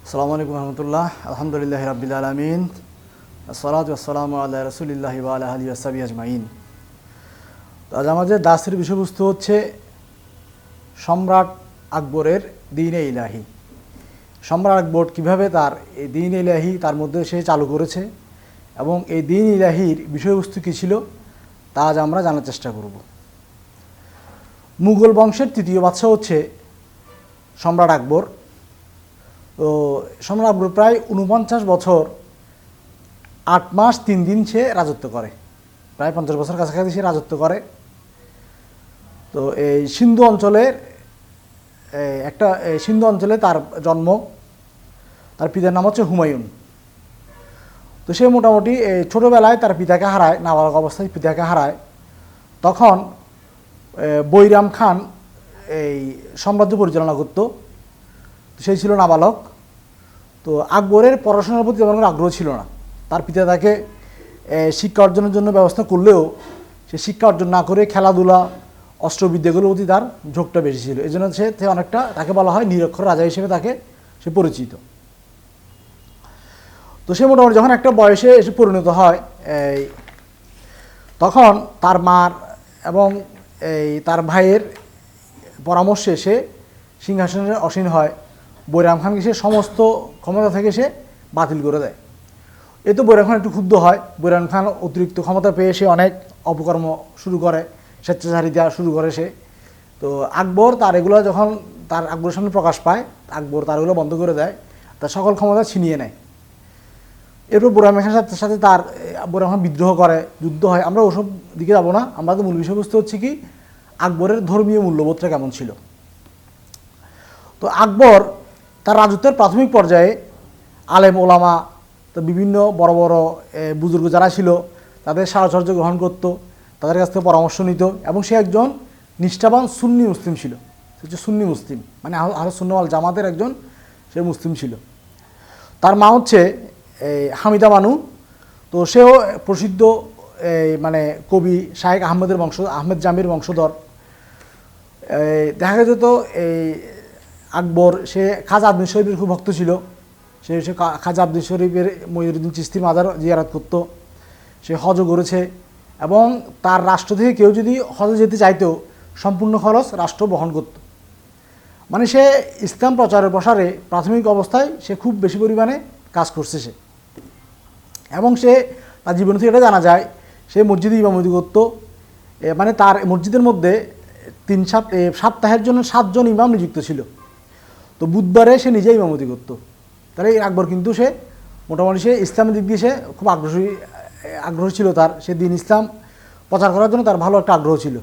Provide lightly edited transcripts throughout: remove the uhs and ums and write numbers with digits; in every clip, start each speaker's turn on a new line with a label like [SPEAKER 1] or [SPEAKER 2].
[SPEAKER 1] আসসালামু আলাইকুম রহমতুল্লাহ। আলহামদুলিল্লাহ রাব্বিল আলামিন, আসসালাতু ওয়াসসালামু আলা রাসূলিল্লাহি ওয়া আলা আলিহি ওয়া সাহবিহি আজমাইন। তো আজ আমাদের দাসের বিষয়বস্তু হচ্ছে সম্রাট আকবরের দ্বীন-ই ইলাহি। সম্রাট আকবর কীভাবে তার এই দ্বীন-ই ইলাহি তার মধ্যে সে চালু করেছে এবং এই দ্বীন-ই ইলাহির বিষয়বস্তু কী ছিল তা আজ আমরা জানার চেষ্টা করব। মুঘল বংশের তৃতীয় বাদশা হচ্ছে সম্রাট আকবর। তো সম্রাট আকবর প্রায় ৪৯ বছর ৮ মাস ৩ দিন সে রাজত্ব করে, প্রায় ৫০ বছর কাছাকাছি সে রাজত্ব করে। তো এই সিন্ধু অঞ্চলের সিন্ধু অঞ্চলে তার জন্ম। তার পিতার নাম হচ্ছে হুমায়ুন। তো সে মোটামুটি ছোটোবেলায় তার পিতাকে হারায়, নাবালক অবস্থায় পিতাকে হারায়। তখন বৈরাম খান এই সাম্রাজ্য পরিচালনা করত, সেই ছিল নাবালক। তো আকবরের পড়াশোনার প্রতি তেমন কোনো আগ্রহ ছিল না। তার পিতা তাকে শিক্ষা অর্জনের জন্য ব্যবস্থা করলেও সে শিক্ষা অর্জন না করে খেলাধুলা অস্ত্রবিদ্যাগুলোর প্রতি তার ঝোঁকটা বেশি ছিল। এই জন্য সে অনেকটা তাকে বলা হয় নিরক্ষর রাজা হিসেবে তাকে সে পরিচিত। তো সে মোটামুটি যখন একটা বয়সে এসে পরিণত হয়, তখন তার মার এবং তার ভাইয়ের পরামর্শে সে সিংহাসনে আসীন হয়। বৈরাম খানকে সে সমস্ত ক্ষমতা থেকে সে বাতিল করে দেয়। এতে বৈরাম খান একটু ক্ষুব্ধ হয়। বৈরাম খান অতিরিক্ত ক্ষমতা পেয়ে সে অনেক অপকর্ম শুরু করে, স্বেচ্ছাচারিতা শুরু করে সে। তো আকবর তার এগুলো যখন তার আকবরের সামনে প্রকাশ পায়, আকবর তার এগুলো বন্ধ করে দেয়, তার সকল ক্ষমতা ছিনিয়ে নেয়। এরপর বৈরাম খানের সাথে তার বৈরাম খান বিদ্রোহ করে, যুদ্ধ হয়। আমরা ওসব দিকে যাব না, আমাদের মূল বিষয়বস্তু হচ্ছে কি আকবরের ধর্মীয় মূল্যবোধটা কেমন ছিল। তো আকবর তার রাজত্বের প্রাথমিক পর্যায়ে আলেম ওলামা, তো বিভিন্ন বড় বড় বুজুর্গ যারা ছিল তাদের সাহচর্য গ্রহণ করত, তাদের কাছ থেকে পরামর্শ নিত এবং সে একজন নিষ্ঠাবান সুন্নি মুসলিম ছিল। সে হচ্ছে সুন্নি মুসলিম, মানে আহলে সুন্নাহ ওয়াল জামাতের একজন সে মুসলিম ছিল। তার মা হচ্ছে হামিদা বানু। তো সেও প্রসিদ্ধ মানে কবি শায়েখ আহমেদ জামির বংশধর। দেখা যেত আকবর সে খাজা আব্দুল শরীফের খুব ভক্ত ছিল। সে খাজা আব্দুল শরীফের মঈনুদ্দিন চিশতির মাজার জিয়ারত করত। সে হজও করেছে এবং তার রাষ্ট্র থেকে কেউ যদি হজে যেতে চাইতেও সম্পূর্ণ খরচ রাষ্ট্র বহন করত। মানে সে ইসলাম প্রচারের প্রসারে প্রাথমিক অবস্থায় সে খুব বেশি পরিমাণে কাজ করছে সে। এবং সে তার জীবন থেকে এটা জানা যায়, সে মসজিদে ইমামতি করত। মানে তার মসজিদের মধ্যে সপ্তাহের জন্য 7 জন ইমাম নিযুক্ত ছিল। তো বুধবারে সে নিজেই ইমামতি করতো। তাহলে আকবর কিন্তু সে মোটামুটি সে ইসলামের দিক দিয়ে সে খুব আগ্রহী ছিল। তার সে দিন ইসলাম প্রচার করার জন্য তার ভালো একটা আগ্রহ ছিল।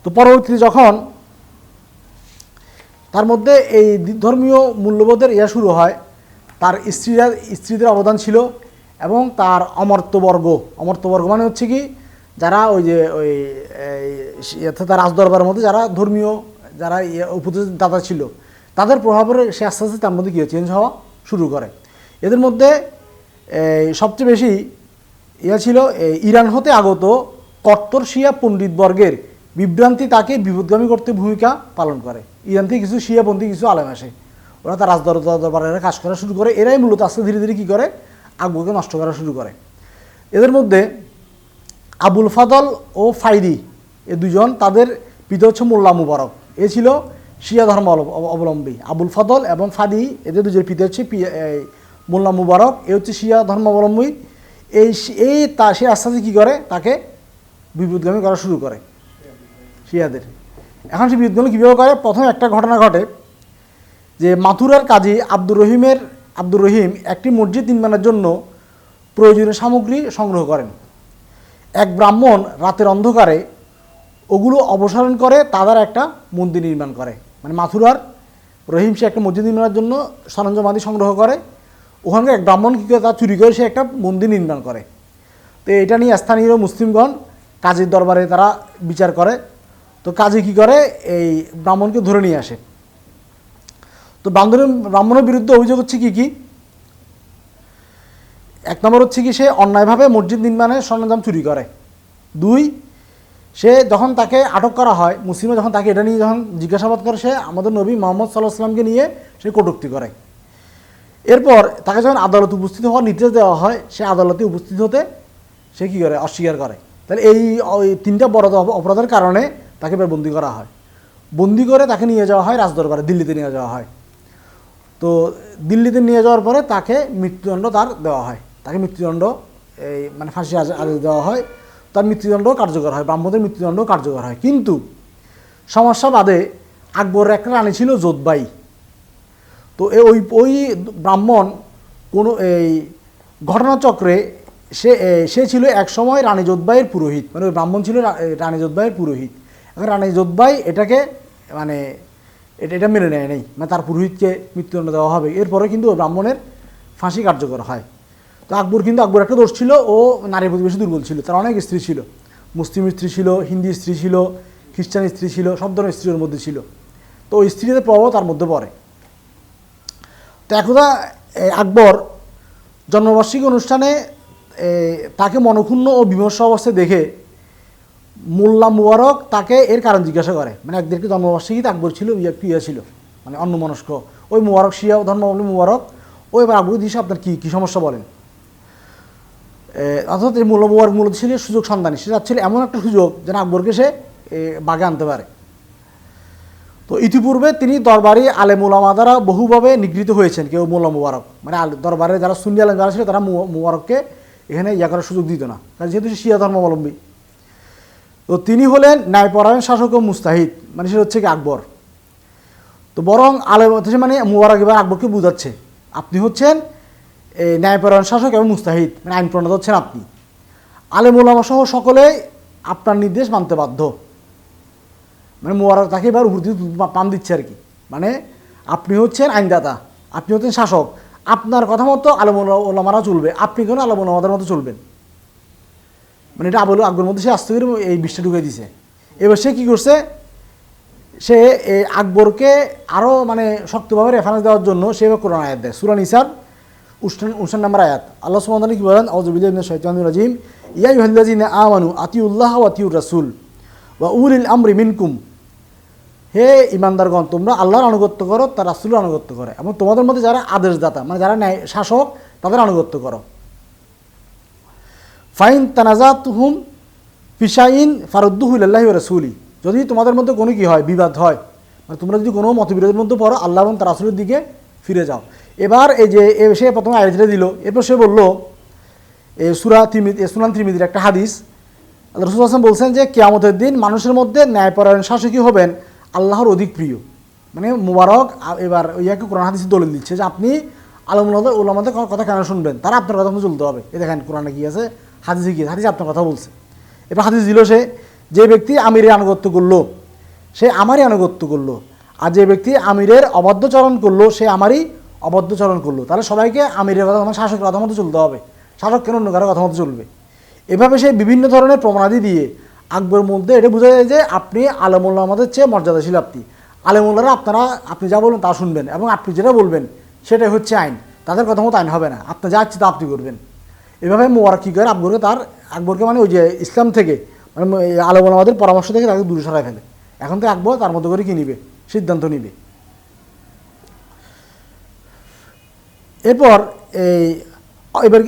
[SPEAKER 1] তো পরবর্তীতে যখন তার মধ্যে এই ধর্মীয় মূল্যবোধের শুরু হয়, তার স্ত্রীদের অবদান ছিল এবং তার অমর্ত্যবর্গ মানে হচ্ছে কি যারা তার রাজদরবারের মধ্যে যারা ধর্মীয় যারা উপদেষ্টা ছিল, তাদের প্রভাবের সে আস্তে আস্তে তার মধ্যে কী চেঞ্জ হওয়া শুরু করে। এদের মধ্যে সবচেয়ে বেশি ছিল ইরান হতে আগত কট্টর শিয়া পণ্ডিতবর্গের বিভ্রান্তি তাকে বিপদগামী করতে ভূমিকা পালন করে। ইরান থেকে কিছু শিয়াপন্থী কিছু আলেম আসে, ওরা তার রাজদরবারে কাজ করা শুরু করে। এরাই মূলত আস্তে ধীরে ধীরে কী করে আকবরকে নষ্ট করা শুরু করে। এদের মধ্যে আবুল ফাদল ও ফাইদি এ দুজন, তাদের পিতা হচ্ছে মোল্লা মুবারক। এ ছিল শিয়া ধর্ম অবলম্বী। আবুল ফদল এবং ফাদি এদের দুজনের পিতা হচ্ছে মোল্লা মুবারক, এ হচ্ছে শিয়া ধর্মাবলম্বী। সে আস্তে আস্তে কী করে তাকে বিপদগামী করা শুরু করে শিয়াদের। এখন সে বিপদগামী কীভাবে করে, প্রথমে একটা ঘটনা ঘটে যে মাথুরার কাজী আব্দুর রহিম একটি মসজিদ নির্মাণের জন্য প্রয়োজনীয় সামগ্রী সংগ্রহ করেন। এক ব্রাহ্মণ রাতের অন্ধকারে ওগুলো অপসারণ করে তাদের একটা মন্দির নির্মাণ করে। মানে মাথুরার রহিম সে একটা মসজিদ নির্মাণের জন্য সরঞ্জামাদি সংগ্রহ করে, ওখানকার এক ব্রাহ্মণ কী করে তা চুরি করে সে একটা মন্দির নির্মাণ করে। তো এটা নিয়ে স্থানীয় মুসলিমগণ কাজীর দরবারে তারা বিচার করে। তো কাজী কী করে এই ব্রাহ্মণকে ধরে নিয়ে আসে। তো ব্রাহ্মণের বিরুদ্ধে অভিযোগ হচ্ছে কি 1 নম্বর হচ্ছে কি সে অন্যায়ভাবে মসজিদ নির্মাণের সরঞ্জাম চুরি করে। 2, সে যখন তাকে আটক করা হয়, মুসলিমরা যখন তাকে এটা নিয়ে যখন জিজ্ঞাসাবাদ করে, সে আমাদের নবী মুহাম্মদ সাল্লাল্লাহু আলাইহি ওয়াসাল্লামকে নিয়ে সে কটূক্তি করে। এরপর তাকে যখন আদালতে উপস্থিত হওয়ার নির্দেশ দেওয়া হয়, সে আদালতে উপস্থিত হতে সে কী করে, অস্বীকার করে। তাহলে এই তিনটা বড় অপরাধের কারণে তাকে এবার বন্দি করা হয়। বন্দি করে তাকে নিয়ে যাওয়া হয় রাজদরবারে, দিল্লিতে নিয়ে যাওয়া হয়। তো দিল্লিতে নিয়ে যাওয়ার পরে তাকে মৃত্যুদণ্ড তার দেওয়া হয়, তাকে মৃত্যুদণ্ড মানে ফাঁসি আদেশ দেওয়া হয়, তার মৃত্যুদণ্ড কার্যকর হয়, ব্রাহ্মণদের মৃত্যুদণ্ড কার্যকর হয়। কিন্তু সমস্যা বাদে আকবরের একটা রানী ছিল যোধবাই। তো ওই ব্রাহ্মণ কোনো এই ঘটনাচক্রে সে ছিল এক সময় রানী যোধবাইয়ের পুরোহিত, মানে ওই ব্রাহ্মণ ছিল রানী যোধবাইয়ের পুরোহিত। এখন রানী যোধবাই এটাকে মানে এটা মেনে নেয় নেই, মানে তার পুরোহিতকে মৃত্যুদণ্ড দেওয়া হবে। এরপরে কিন্তু ব্রাহ্মণের ফাঁসি কার্যকর হয়। তো আকবর একটা দোষ ছিল, ও নারীর প্রতি বেশি দুর্বল ছিল। তার অনেক স্ত্রী ছিল, মুসলিম স্ত্রী ছিল, হিন্দি স্ত্রী ছিল, খ্রিস্টান স্ত্রী ছিল, সব ধরনের স্ত্রীর মধ্যে ছিল। তো ওই স্ত্রীদের প্রভাব তার মধ্যে পড়ে। তো একদা আকবর জন্মবার্ষিকী অনুষ্ঠানে তাকে মনক্ষুণ্ণ ও বিমর্ষ অবস্থায় দেখে মোল্লা মুবারক তাকে এর কারণ জিজ্ঞাসা করে। মানে একদিনকে জন্মবার্ষিকীতে আকবর ছিল একটু ছিল, মানে অন্যমনস্ক। ওই মুবারক শিয়া ধর্মাবলম্বী মুবারক, ও এবার আকবর দিয়েছে আপনার কী সমস্যা বলেন। অর্থাৎ এই মোল্লা মুবারক মূলত ছিল সুযোগ সন্ধানী, সে চাচ্ছিল এমন একটা সুযোগ যেন আকবরকে সে বাগে আনতে পারে। তো ইতিপূর্বে তিনি দরবারি আলেম উলামা দ্বারা বহুভাবে নিগৃহীত হয়েছেন। কেউ মোল্লা মুবারক, মানে দরবারে যারা সুন্নি আলেম যারা ছিল তারা মুবারককে এখানে করার সুযোগ দিত না, কারণ যেহেতু সে শিয়া ধর্মাবলম্বী। তো তিনি হলেন ন্যায়পরায়ণ শাসক ও মুস্তাহিদ, মানে সে হচ্ছে কি আকবর। তো বরং আলেম মানে মুবারক এবার আকবরকে বুঝাচ্ছে, আপনি হচ্ছেন ন্যায়পরায়ণ শাসক এবং মুস্তাহিদ, মানে আইন প্রণেতা হচ্ছেন আপনি। আলেম উলামা সহ সকলে আপনার নির্দেশ মানতে বাধ্য। মানে মুবারক তাকে এবার উপর দিয়ে পাম দিচ্ছে আর কি, মানে আপনি হচ্ছেন আইনদাতা, আপনি হচ্ছেন শাসক, আপনার কথা মতো আলেম ওলামারা চলবে, আপনি কেন আলেম ওলামাদের মতো চলবেন। মানে এটা আকবরের মধ্যে সে আস্তে করে এই বিষটা ঢুকে দিছে। এবার সে কী করছে, সে আকবরকে আরও মানে শক্তভাবে রেফারেন্স দেওয়ার জন্য সে এবার কোরআন আয়াত দেয়। সূরা নিসার 59 নম্বর আয়াত। আল্লাহ সুবহানাহু ওয়া তাআলা কি বলেন, আউযু বিল্লাহি মিনাশ শাইতানির রাজিম, ইয়া আইয়ুহাল্লাযীনা আমানু আতিউল্লাহ ওয়া আতিউর রাসূল ওয়া উলিল আমরি মিনকুম। হে ইমানদারগণ, তোমরা আল্লাহর আনুগত্য করো, তার রাসূলের আনুগত্য করো, এবং তোমাদের মধ্যে যারা আদেশদাতা মানে যারা ন্যায় শাসক তাদের আনুগত্য করো। ফাইন তানাজাতুহুম ফিশাইন ফারুদ্দুহু ইলাল্লাহি ওয়া রাসূলি। যদি তোমাদের মধ্যে কোনো কি হয়, বিবাদ হয়, মানে তোমরা যদি কোনো মতবিরোধের মধ্যে পড়ো, আল্লাহ এবং তার রাসূলের দিকে ফিরে যাও। এবার এই যে সে প্রথমে আয়াতটা দিল, এরপর সে বলল সুনান তিরমিজির একটা হাদিস, আল্লাহ রাসূল সাল্লাল্লাহু আলাইহি ওয়াসাল্লাম বলছেন যে কিয়ামতের দিন মানুষের মধ্যে ন্যায়পরায়ণ শাসকই হবেন আল্লাহর অধিক প্রিয়। মানে মুবারক এবার ইয়াকে কোরআন হাদিসে দলিল দিচ্ছে যে আপনি আলেম ওলামাদের কথা কেন শুনবেন, তারা আপনার কথা মতো চলতে হবে। এই দেখেন কোরআনে কি আছে, হাদিসে কি আছে, হাদিসে আপনার কথা বলছে। এবার হাদিস দিল সে, যে ব্যক্তি আমিরের আনুগত্য করলো সে আমারই আনুগত্য করলো, আর যে ব্যক্তি আমিরের অবাধ্যচরণ করলো সে আমারই অবাধ্যচরণ করলো। তাহলে সবাইকে আমিরের কথা মানে শাসকের কথা মতো চলতে হবে, শাসক কেন অন্য কারো কথা মতো চলবে। এভাবে সে বিভিন্ন ধরনের প্রমাণাদি দিয়ে আকবরের মধ্যে এটা বোঝা যায় যে আপনি আলেমুল্লাহ আমাদের চেয়ে মর্যাদাশীল। আলেমুল্লাহরা আপনি যা বলবেন তা শুনবেন, এবং আপনি যেটা বলবেন সেটাই হচ্ছে আইন, তাদের কথা মতো আইন হবে না, আপনি যা ইচ্ছে তা আপনি করবেন। এভাবে মুবারক কী করে আকবরকে মানে ওই যে ইসলাম থেকে মানে আলেমুল্লাহদের পরামর্শ থেকে তাকে দূরে সরাই ফেলে। এখন তো আকবর তার মতো করে কি নিবে, সিদ্ধান্ত নিবে। এরপর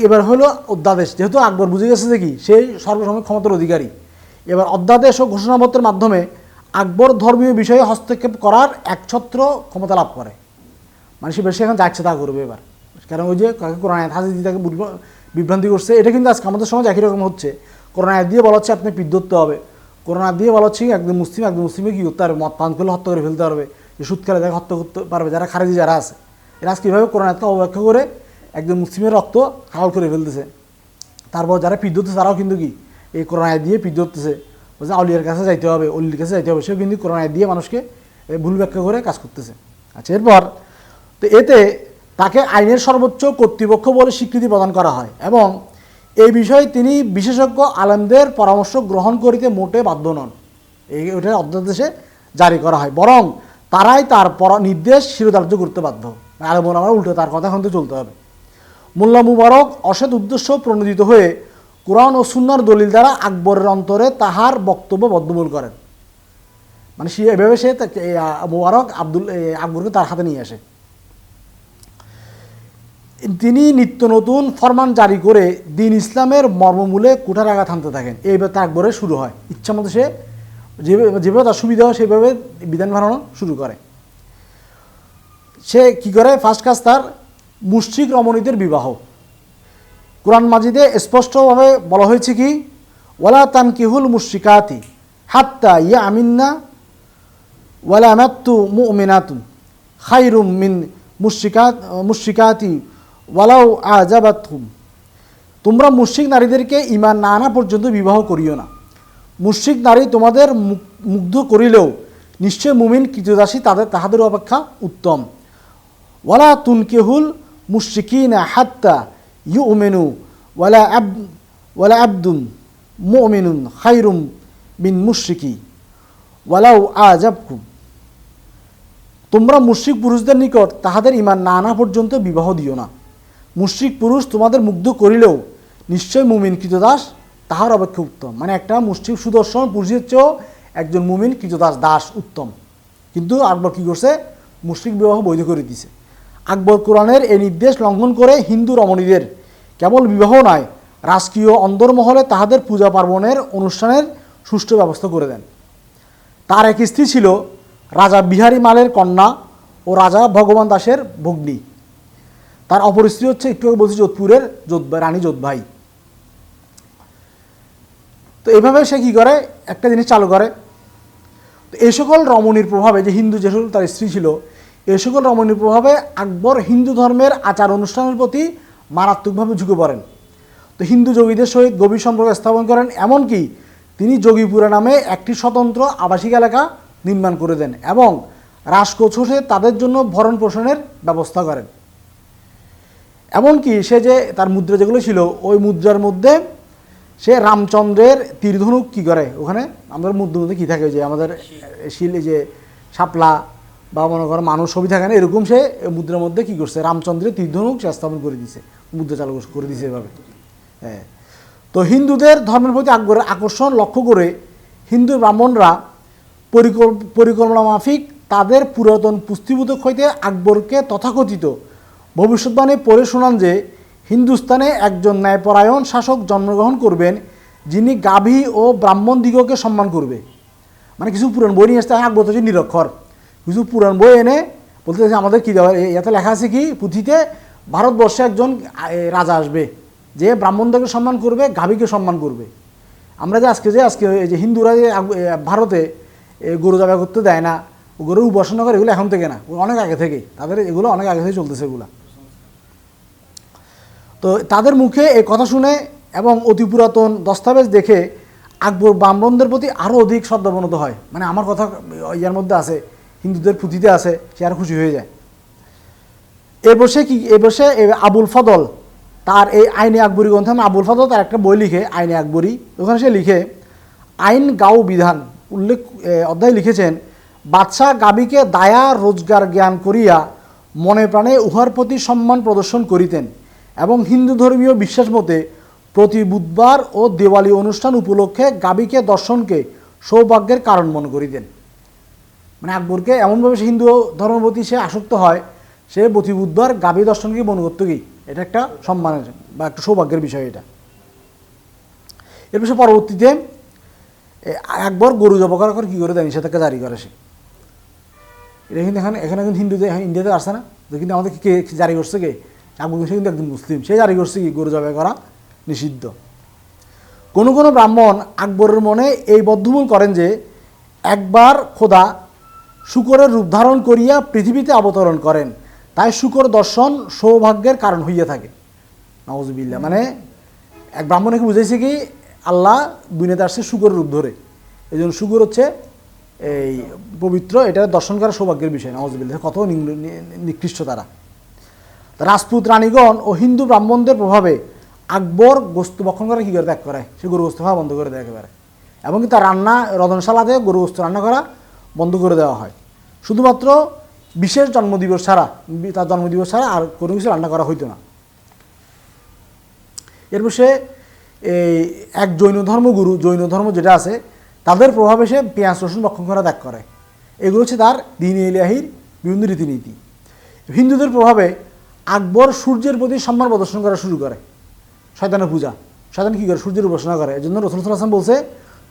[SPEAKER 1] এবার হলো অধ্যাদেশ। যেহেতু আকবর বুঝে গেছে যে কি সেই সর্বসময় ক্ষমতার অধিকারী, এবার অধ্যাদেশ ও ঘোষণাপত্রের মাধ্যমে আকবর ধর্মীয় বিষয়ে হস্তক্ষেপ করার একছত্র ক্ষমতা লাভ করে। মানে সে বেশি এখন যাচ্ছে তা করবে এবার, কারণ ওই যে কোরআন আয়াত হাদিস দিয়ে তাকে বিভ্রান্তি করছে। এটা কিন্তু আজকে আমাদের সমাজ একই রকম হচ্ছে। কোরআন আয়াত দিয়ে বলা হচ্ছে আপনি পিঠ ধরতে হবে, কোরআন আয়াত দিয়ে বলা হচ্ছে একদম মুসলিমে কী করতে পারবে, মদ পান করলে হত্যা করে ফেলতে পারবে, যে সুদ খেলে তাকে হত্যা করতে পারবে, যারা খারেজি যারা আছে এরা আজকে কীভাবে কোরআন আয়াতকে অবব্যাখ্যা করে একদম মুসলিমের রক্ত হাল করে ফেলতেছে। তারপর যারা পিঠ ধরতেছে তারাও কিন্তু কি এই কোরআন আয়াত দিয়ে পিঠ ধরতেছে, বলছে আউলিয়ার কাছে যাইতে হবে, অলির কাছে যাইতে হবে, সেও কিন্তু কোরআন আয়াত দিয়ে মানুষকে ভুল ব্যাখ্যা করে কাজ করতেছে। আচ্ছা, এরপর তো এতে তাকে আইনের সর্বোচ্চ কর্তৃপক্ষ বলে স্বীকৃতি প্রদান করা হয়, এবং এই বিষয়ে তিনি বিশেষজ্ঞ আলেমদের পরামর্শ গ্রহণ করিতে মোটে বাধ্য নন। ওটা অধ্যাদেশে জারি করা হয়, বরং তারাই তার নির্দেশ শিরোধার্য করতে বাধ্য। আলেম ওলামারা উল্টো তার কথা কিন্তু চলতে হবে। মোল্লা মুবারক অসৎ উদ্দেশ্য প্রণোদিত হয়ে কোরআন ও সুন্নাহর দলিল দ্বারা আকবরের অন্তরে তাহার বক্তব্য বদ্ধমূল করেন। মানে এভাবে মুবারক আকবরকে তার হাতে নিয়ে আসে। তিনি নিত্য নতুন ফরমান জারি করে দিন ইসলামের মর্মমূলে কুঠার আঘাত হানতে থাকেন। এইভাবে তার আকবরে শুরু হয়, ইচ্ছা মতো সে যেভাবে তার সুবিধা হয় সেভাবে বিধান বানানো শুরু করে। সে কি করে? ফার্স্ট কাজ তার মুশরিক রমণীদের বিবাহ। কোরআন মাজিদে স্পষ্টভাবে বলা হয়েছে কি, ওয়ালা তানকিহুল মুশরিকাতি হাত্তা ইয়ামিন্না ওয়ালা আমাত্তু মুমিনাতুন খায়রুম মিন মুশরিকাতি ওয়ালাউ আজাবাতহুম। তোমরা মুশরিক নারীদেরকে ঈমান না আনা পর্যন্ত বিবাহ করিও না। মুশরিক নারী তোমাদের মুগ্ধ করিলেও নিশ্চয় মুমিন কৃতদাসী তাহাদের অপেক্ষা উত্তম। ওয়ালা তুনকিহুল মুশরিকিনা হাত্তা ইউমিনু ওয়ালা আবদুন মুমিনুন খায়রুম মিন মুশরিকি ওয়ালাউ আজাবকুম। তোমরা মুশরিক পুরুষদের নিকট তাহাদের ঈমান না আনা পর্যন্ত বিবাহ দিও না। মুশরিক পুরুষ তোমাদের মুগ্ধ করিলেও নিশ্চয় মুমিন কৃতদাস তাহার অপেক্ষা উত্তম। মানে একটা মুশরিক সুদর্শন পুরুষের চেয়েও একজন মুমিন কৃতদাস দাস উত্তম। কিন্তু আকবর কী করছে? মুশরিক বিবাহ বৈধ করে দিছে। আকবর কোরআনের এই নির্দেশ লঙ্ঘন করে হিন্দু রমণীদের কেবল বিবাহ নয়, রাজকীয় অন্দরমহলে তাহাদের পূজা পার্বণের অনুষ্ঠানের সুষ্ঠু ব্যবস্থা করে দেন। তার এক স্ত্রী ছিল রাজা বিহারী মালের কন্যা ও রাজা ভগবান দাসের ভগ্নী। তার অপর স্ত্রী হচ্ছে, একটু আগে বলছি, যোধপুরের রানী যোধভাই। তো এইভাবে সে কী করে? একটা জিনিস চালু করে। তো এই সকল রমণীর প্রভাবে, যে হিন্দু যে সকল তার স্ত্রী ছিল, এই সকল রমণীর প্রভাবে আকবর হিন্দু ধর্মের আচার অনুষ্ঠানের প্রতি মারাত্মকভাবে ঝুঁকে পড়েন। তো হিন্দু যোগীদের সহিত গভীর সম্পর্ক স্থাপন করেন। এমনকি তিনি যোগীপুরা নামে একটি স্বতন্ত্র আবাসিক এলাকা নির্মাণ করে দেন এবং রাজকোষে তাদের জন্য ভরণ পোষণের ব্যবস্থা করেন। এমনকি সে যে তার মুদ্রা যেগুলো ছিল, ওই মুদ্রার মধ্যে সে রামচন্দ্রের তীরধনুক কী করে, ওখানে আমাদের মুদ্রার মধ্যে কী থাকে, যে আমাদের শিলে যে শাপলা বা মনে করো মানুষ ছবি থাকে না, এরকম সে মুদ্রার মধ্যে কী করছে? রামচন্দ্রের তীরধনুক সে স্থাপন করে দিছে, মুদ্রা চালু করে দিছে এভাবে। হ্যাঁ, তো হিন্দুদের ধর্মের প্রতি আকবরের আকর্ষণ লক্ষ্য করে হিন্দু ব্রাহ্মণরা পরিকল্পনা মাফিক তাদের পুরাতন পুস্তিপুতক হইতে আকবরকে তথাকথিত ভবিষ্যৎবাণী পড়ে শোনান যে হিন্দুস্তানে একজন ন্যায়পরায়ণ শাসক জন্মগ্রহণ করবেন, যিনি গাভী ও ব্রাহ্মণ দিগকে সম্মান করবে। মানে কিছু পুরাণ বই নিয়ে আসতে, আকবর তো হচ্ছে নিরক্ষর, কিছু পুরাণ বই এনে বলতে আমাদের কী দেওয়া, এতে লেখা আছে কি, পুঁথিতে ভারতবর্ষে একজন রাজা আসবে যে ব্রাহ্মণদেরকে সম্মান করবে, গাভীকে সম্মান করবে। আমরা যে আজকে যে হিন্দুরা যে ভারতে গরু জবাই করতে দেয় না, গরুর উপাসনা করে, এগুলো এখন থেকে না, অনেক আগে থেকে, তাদের এগুলো অনেক আগে থেকে চলতেছে এগুলা। তো তাদের মুখে এই কথা শুনে এবং অতি পুরাতন দস্তাবেজ দেখে আকবর ব্রাহ্মণদের প্রতি আরও অধিক শ্রদ্ধাবনত হয়। মানে আমার কথা ইয়ার মধ্যে আছে, হিন্দুদের পুঁথিতে আছে, সে আরও খুশি হয়ে যায়। এ বসে আবুল ফদল তার এই আইনে আকবরী গ্রন্থে, আবুল ফদল তার একটা বই লিখে আইনে আকবরী, ওখানে সে লিখে আইন গাও বিধান অধ্যায় লিখেছেন, বাদশাহ গাবিকে দায়া রোজগার জ্ঞান করিয়া মনে প্রাণে উহার প্রতি সম্মান প্রদর্শন করিতেন এবং হিন্দু ধর্মীয় বিশ্বাস মতে প্রতি বুধবার ও দেওয়ালি অনুষ্ঠান উপলক্ষে গাবিকে দর্শনকে সৌভাগ্যের কারণ মনে করিতেন। মানে আকবরকে এমনভাবে সে হিন্দু ধর্মের প্রতি সে আসক্ত হয়, সে প্রতি বুধবার গাবি দর্শনকে মনে করত কি এটা একটা সম্মানের বা একটা সৌভাগ্যের বিষয়। এটা এর বিষয়ে পরবর্তীতে আকবর গরু জব করার পর কী করে দেয়, নিষেধাজ্ঞা জারি করে সে। এটা কিন্তু এখানে কিন্তু হিন্দুদের ইন্ডিয়াতে আসছে না, তো কিন্তু আমাদের কে জারি করছে, কে? আকবর কিন্তু একজন মুসলিম, সে জারি করছে কি গরু জবাই করা নিষিদ্ধ। কোনো কোনো ব্রাহ্মণ আকবরের মনে এই বদ্ধমূল করেন যে একবার খোদা শূকরের রূপ ধারণ করিয়া পৃথিবীতে অবতরণ করেন, তাই শূকর দর্শন সৌভাগ্যের কারণ হইয়া থাকে। নাউজুবিল্লাহ। মানে এক ব্রাহ্মণকে বুঝাইছে কি আল্লাহ দুনিয়াতে আসছে শূকরের রূপ ধরে, এই জন্য শূকর হচ্ছে এই পবিত্র, এটা দর্শন করা সৌভাগ্যের বিষয়। নাউজুবিল্লাহ, কত নিকৃষ্ট তারা। রাজপুত রানীগণ ও হিন্দু ব্রাহ্মণদের প্রভাবে আকবর গোস্ত ভক্ষণ করে কী করে ত্যাগ করে, সে গরু গোস্ত খাওয়া বন্ধ করে দেয় একেবারে। এমনকি তার রান্না রন্ধনশালাতে গরু গোস্ত রান্না করা বন্ধ করে দেওয়া হয়। শুধুমাত্র বিশেষ জন্মদিবস ছাড়া, তার জন্মদিবস ছাড়া আর কোনো কিছু রান্না করা হইতো না। এরপর সে এই এক জৈন ধর্মগুরু, জৈন ধর্ম যেটা আছে তাদের প্রভাবে সে পেঁয়াজ রসুন ভক্ষণ করা ত্যাগ করে। এগুলো হচ্ছে তার দ্বীন ইলাহির বিভিন্ন রীতিনীতি। হিন্দুদের প্রভাবে আকবর সূর্যের প্রতি সম্মান প্রদর্শন করা শুরু করে, শয়তানের পূজা। শয়তান কী করে? সূর্যের উপাসনা করে। এই জন্য রাসূল সাল্লাল্লাহু আলাইহি ওয়াসাল্লাম বলছে,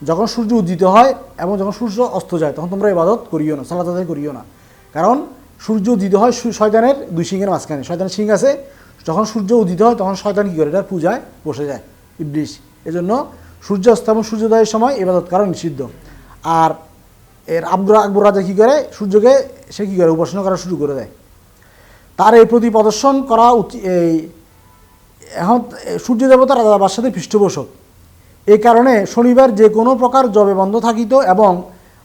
[SPEAKER 1] যখন সূর্য উদিত হয় এবং যখন সূর্য অস্ত যায় তখন তোমরা ইবাদত করিও না, সালাত আদায় করিও না। কারণ সূর্য উদিত হয় শয়তানের দুই সিংহের মাঝখানে, শয়তানের সিং আছে। যখন সূর্য উদিত হয় তখন শয়তান কী করে? এটার পূজায় বসে যায়, ইবলিস। এজন্য সূর্য অস্ত এবং সূর্যোদয়ের সময় ইবাদত করা নিষিদ্ধ। আর এর আকবর রাজা কী করে? সূর্যকে সে কী করে? উপাসনা করা শুরু করে দেয়। তার এই প্রতি প্রদর্শন করা এই এখন সূর্য দেবতা রাজা বাদশাদের পৃষ্ঠপোষক। এই কারণে শনিবার যে কোনো প্রকার জবে বন্ধ থাকিত এবং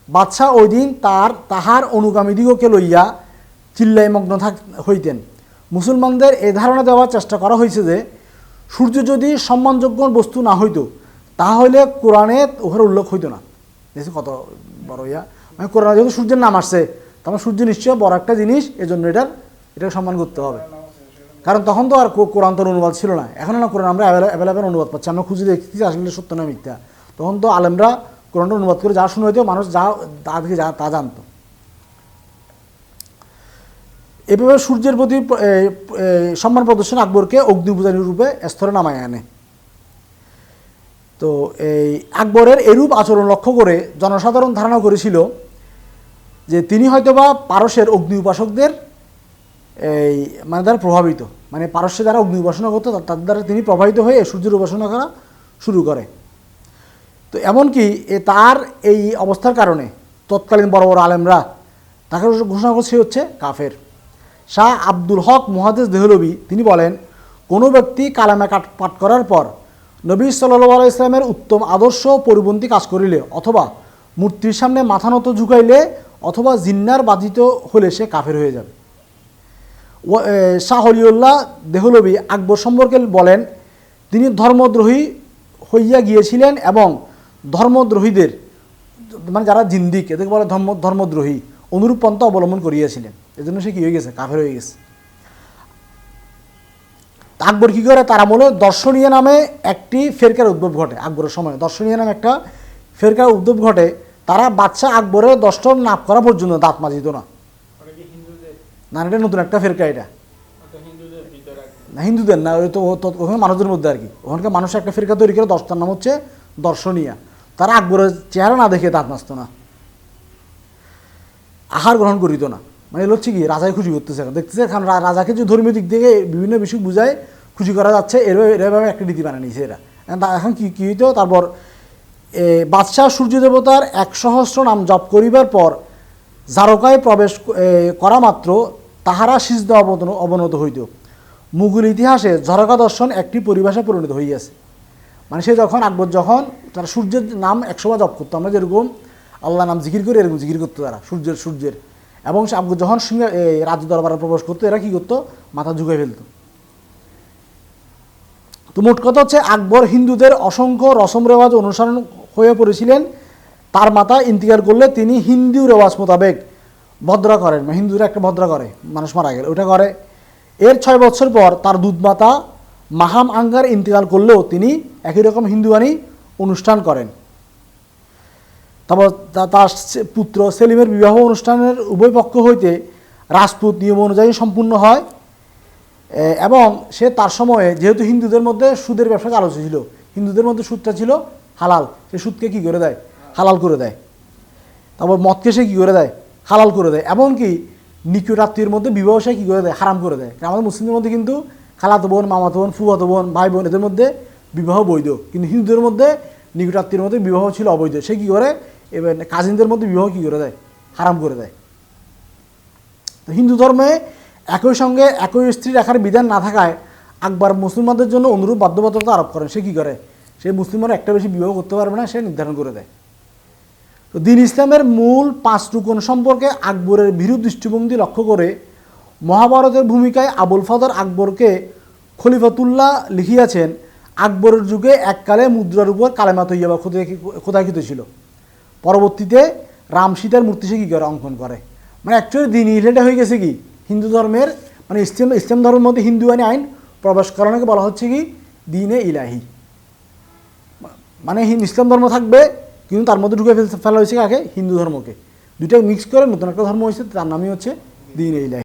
[SPEAKER 1] বাদশাহ ওই দিন তাহার অনুগামীদিগকে লইয়া চিল্লাই মগ্ন হইতেন। মুসলমানদের এ ধারণা দেওয়ার চেষ্টা করা হয়েছে যে সূর্য যদি সম্মানযোগ্য বস্তু না হইতো তাহলে কোরআনে উহার উল্লেখ হইতো না। দেখছি কত বড় মানে কোরআনে যেহেতু সূর্যের নাম আসছে, তখন সূর্য নিশ্চয় বড় একটা জিনিস, এজন্য এটাকে সম্মান করতে হবে। কারণ তখন তো আর কোরআন তোর অনুবাদ ছিল না। এখন না কোরআন আমরা অ্যাভেলেবেল অনুবাদ পাচ্ছি, আমরা খুঁজে দেখতেছি আসলে সত্য না মিথ্যা। তখন তো আলেমরা কোরআনটা অনুবাদ করে যা শুনে হইতো, মানুষ তাদেরকে তা জানতো। এভাবে সূর্যের প্রতি সম্মান প্রদর্শন আকবরকে অগ্নিপূজারী রূপে স্তরে নামায় আনে। তো এই আকবরের এরূপ আচরণ লক্ষ্য করে জনসাধারণ ধারণা করেছিল যে তিনি হয়তোবা পারস্যের অগ্নি উপাসকদের মানে দ্বারা প্রভাবিত, মানে পারস্যে যারা অগ্নি উপাসনা করতো তাদের দ্বারা তিনি প্রভাবিত হয়ে সূর্যের উপাসনা করা শুরু করে। তো এমনকি তার এই অবস্থার কারণে তৎকালীন বড় বড় আলেমরা তাকে ঘোষণা করছে হচ্ছে কাফের। শাহ আব্দুল হক মুহাদ্দিস দেহলভী তিনি বলেন, কোনো ব্যক্তি কালামে পাঠ করার পর নবী সাল্লাল্লাহু আলাইহি ইসলামের উত্তম আদর্শ পরিপন্থী কাজ করিলে অথবা মূর্তির সামনে মাথা নত ঝুঁকাইলে অথবা জিন্নার বাধিত হলে সে কাফের হয়ে যাবে। শাহ ওলিউল্লাহ দেহলভী আকবর সম্পর্কে বলেন, তিনি ধর্মদ্রোহী হইয়া গিয়েছিলেন এবং ধর্মদ্রোহীদের মানে যারা জিন্দিক এদেরকে বলে ধর্মদ্রোহী অনুরূপ পন্থা অবলম্বন করিয়াছিলেন। এজন্য সে কী হয়ে গেছে? কাফের হয়ে গেছে। আকবর কী করে? তারা বলে দর্শনীয় নামে একটি ফেরকার উদ্ভব ঘটে। আকবরের সময় দর্শনীয় নামে একটা ফেরকার উদ্ভব ঘটে। তারা বাদশাহ আকবরের দর্শন নাপ করা পর্যন্ত দাঁত মাজিত না। না, এটা নতুন একটা ফেরকা, এটা না হিন্দুদের না, ওই তো ওখানে মানুষদের মধ্যে আর কি। ওখানকার মানুষ একটা ফেরকা তৈরি করে, তার নাম হচ্ছে দর্শনীয়া। তারা আকবরের চেহারা না দেখে দাঁত মাজত না, আহার গ্রহণ করিত না। মানে এগুলো হচ্ছে কি রাজাকে খুশি করতেছে, দেখতেছে কারণ রাজাকে যে ধর্মীয় দিক থেকে বিভিন্ন বিষয় বুঝায় খুশি করা যাচ্ছে, এভাবে একটা রীতি বানিয়ে নিয়েছে এরা। এখন কী হইতো? তারপর বাদশাহ সূর্য দেবতার 100 নাম জপ করিবার পর জারকায় প্রবেশ করা মাত্র তাহারা সিজদা অবনত হইত। মুঘল ইতিহাসে ঝরকা দর্শন একটি পরিভাষা পরিণত হইয়াছে। মানে সে যখন আকবর যখন তারা সূর্যের নাম 100 বার জপ করতো, আমরা যেরকম আল্লাহ নাম জিকির করে এরকম জিকির করতো তারা সূর্যের। এবং সে আকবর যখন রাজ্য দরবারে প্রবেশ করতো এরা কী করতো? মাথা ঝুঁকে ফেলতো। তো মোট কথা হচ্ছে আকবর হিন্দুদের অসংখ্য রসম রেওয়াজ অনুসরণ হয়ে পড়েছিলেন। তার মাতা ইন্তিকাল করলে তিনি হিন্দু রেওয়াজ মোতাবেক ভদ্রা করেন, হিন্দুরা একটা ভদ্রা করে মানুষ মারা গেলে ওটা করে। এর 6 বছর পর তার দুধমাতা মাহাম আঙ্গার ইন্তিকাল করলেও তিনি একই রকম হিন্দুয়ানি অনুষ্ঠান করেন। তারপর তার পুত্র সেলিমের বিবাহ অনুষ্ঠানের উভয় পক্ষ হইতে রাজপুত নিয়ম অনুযায়ী সম্পূর্ণ হয় এবং সে তার সময়ে যেহেতু হিন্দুদের মধ্যে সুদের ব্যবসা চালু ছিল, হিন্দুদের মধ্যে সুদটা ছিল হালাল, সে সুদকে কী করে দেয়? হালাল করে দেয়। তারপর মদকে সে কী করে দেয়? হালাল করে দেয়। এমনকি নিকট আত্মীয়ের মধ্যে বিবাহ সে কী করে দেয়? হারাম করে দেয়। আমাদের মুসলিমদের মধ্যে কিন্তু খালাতো বোন, মামাতো বোন, ফুফাতো বোন, ভাই বোন এদের মধ্যে বিবাহ বৈধ, কিন্তু হিন্দুদের মধ্যে নিকট আত্মীয়ের মধ্যে বিবাহ ছিল অবৈধ। সে কী করে? এবার কাজিনদের মধ্যে বিবাহ কী করে দেয়? হারাম করে দেয়। তো হিন্দু ধর্মে একই সঙ্গে একই স্ত্রী রাখার বিধান না থাকায় আকবর মুসলমানদের জন্য অনুরূপ বাধ্যবাধকতা আরোপ করেন। সে কী করে? সে মুসলিমরা একটা বেশি বিবাহ করতে পারবে না, সে নির্ধারণ করে দেয়। তো দ্বীন ইসলামের মূল 5 রুকন সম্পর্কে আকবরের বিরূপ দৃষ্টিভঙ্গি লক্ষ্য করে মহাভারতের ভূমিকায় আবুল ফজল আকবরকে খলিফাতুল্লাহ লিখিয়াছেন, আকবরের যুগে এককালে মুদ্রার উপর কালেমা তৈয়বা খোদাইকৃত ছিল। পরবর্তীতে রাম সীতার মূর্তি সে কী করে? অঙ্কন করে। মানে অ্যাকচুয়ালি দিন এটা হয়ে গেছে কি হিন্দু ধর্মের, মানে ইসলাম ধর্মের মধ্যে হিন্দুয়ানি আইন প্রবেশ করানোকে বলা হচ্ছে কি দিনে ইলাহি। মানে ইসলাম ধর্ম থাকবে কিন্তু তার মধ্যে ঢুকে ফেলা হয়েছে কাকে? হিন্দু ধর্মকে। দুইটা মিক্স করে নতুন একটা ধর্ম হয়েছে, তার নামই হচ্ছে দিনে ইলাহি।